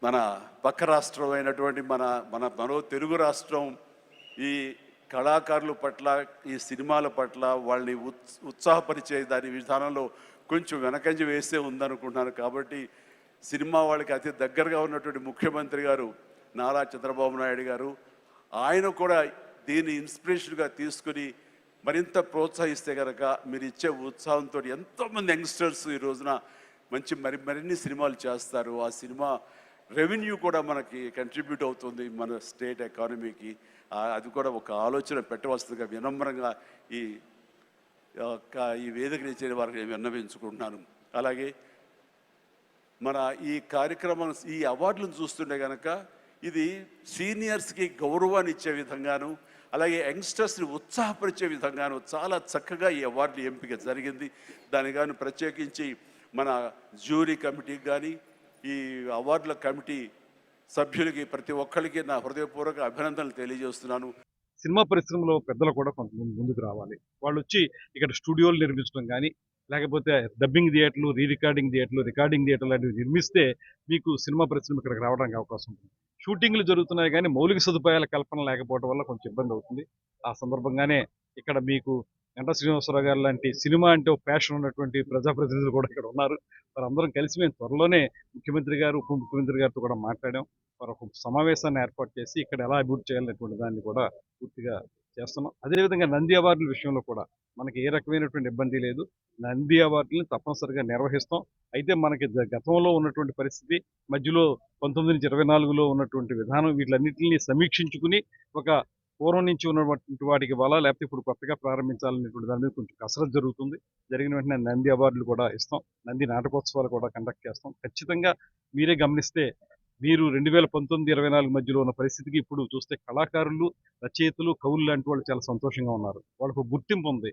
మన పక్క రాష్ట్రం అయినటువంటి మనో తెలుగు రాష్ట్రం ఈ కళాకారుల పట్ల, ఈ సినిమాల పట్ల వాళ్ళని ఉత్సాహపరిచే దాని విధానంలో కొంచెం వెనకంజ వేసే ఉందనుకుంటున్నాను. కాబట్టి సినిమా వాళ్ళకి అతి దగ్గరగా ఉన్నటువంటి ముఖ్యమంత్రి గారు నారా చంద్రబాబు నాయుడు గారు, ఆయన కూడా దీన్ని ఇన్స్పిరేషన్గా తీసుకుని మరింత ప్రోత్సహిస్తే కనుక మీరు ఇచ్చే ఉత్సాహంతో ఎంతోమంది యంగ్స్టర్స్ ఈ రోజున మరిన్ని సినిమాలు చేస్తారు. ఆ సినిమా రెవెన్యూ కూడా మనకి కంట్రిబ్యూట్ అవుతుంది మన స్టేట్ ఎకానమీకి. అది కూడా ఒక ఆలోచన పెట్టవలసిందిగా వినమ్రంగా ఈ వేదిక ఇచ్చే వారికి విన్నవించుకుంటున్నాను. అలాగే మన ఈ కార్యక్రమం, ఈ అవార్డులను చూస్తుంటే కనుక ఇది సీనియర్స్కి గౌరవాన్ని ఇచ్చే విధంగాను, అలాగే యంగ్స్టర్స్ని ఉత్సాహపరిచే విధంగాను చాలా చక్కగా ఈ అవార్డులు ఎంపిక జరిగింది. దాని కానీ ప్రత్యేకించి మన జ్యూరీ కమిటీకి కానీ, ఈ అవార్డుల కమిటీ సభ్యులకి ప్రతి ఒక్కరికి నా హృదయపూర్వక అభినందనలు తెలియజేస్తున్నాను. సినిమా పరిశ్రమలో పెద్దలు కూడా కొంతమంది ముందుకు రావాలి. వాళ్ళు వచ్చి ఇక్కడ స్టూడియోలు నిర్మించడం కానీ, లేకపోతే డబ్బింగ్ థియేటర్లు, రికార్డింగ్ థియేటర్లు లాంటివి నిర్మిస్తే మీకు సినిమా పరిశ్రమ ఇక్కడికి రావడానికి అవకాశం ఉంటుంది. షూటింగ్లు జరుగుతున్నాయి కానీ మౌలిక సదుపాయాల కల్పన లేకపోవడం వల్ల కొంచెం ఇబ్బంది అవుతుంది. ఆ సందర్భంగానే ఇక్కడ మీకు గంటా శ్రీనివాసరావు గారు లాంటి సినిమా అంటే ఒక ప్యాషన్ ఉన్నటువంటి ప్రజాప్రతినిధులు కూడా ఇక్కడ ఉన్నారు. వారందరం కలిసి మేము త్వరలోనే ముఖ్యమంత్రి గారు, ఉప ముఖ్యమంత్రి గారితో కూడా మాట్లాడాం. వారు ఒక సమావేశాన్ని ఏర్పాటు చేసి ఇక్కడ ఎలా అభివృద్ధి చేయాలనేటువంటి దాన్ని కూడా పూర్తిగా చేస్తున్నాం. అదేవిధంగా నంది అవార్డుల విషయంలో కూడా మనకి ఏ రకమైనటువంటి ఇబ్బంది లేదు. నంది అవార్డులను తప్పనిసరిగా నిర్వహిస్తాం. అయితే మనకి గతంలో ఉన్నటువంటి పరిస్థితి, మధ్యలో 19 నుంచి 24లో ఉన్నటువంటి విధానం, వీటిలన్నింటినీ సమీక్షించుకుని ఒక పూర్వం నుంచి ఉన్నటువంటి వాటికి ఇవ్వాలా, లేకపోతే ఇప్పుడు కొత్తగా ప్రారంభించాలనేటువంటి దాని మీద కొంచెం కసరత్తు జరుగుతుంది. జరిగిన వెంటనే నంది అవార్డులు కూడా ఇస్తాం. నంది నాటకోత్సవాలు కూడా కండక్ట్ చేస్తాం. ఖచ్చితంగా మీరే గమనిస్తే మీరు 2019-24 మధ్యలో ఉన్న పరిస్థితికి ఇప్పుడు చూస్తే కళాకారులు, రచయితలు, కవులు లాంటి వాళ్ళు చాలా సంతోషంగా ఉన్నారు. వాళ్ళకు గుర్తింపు ఉంది.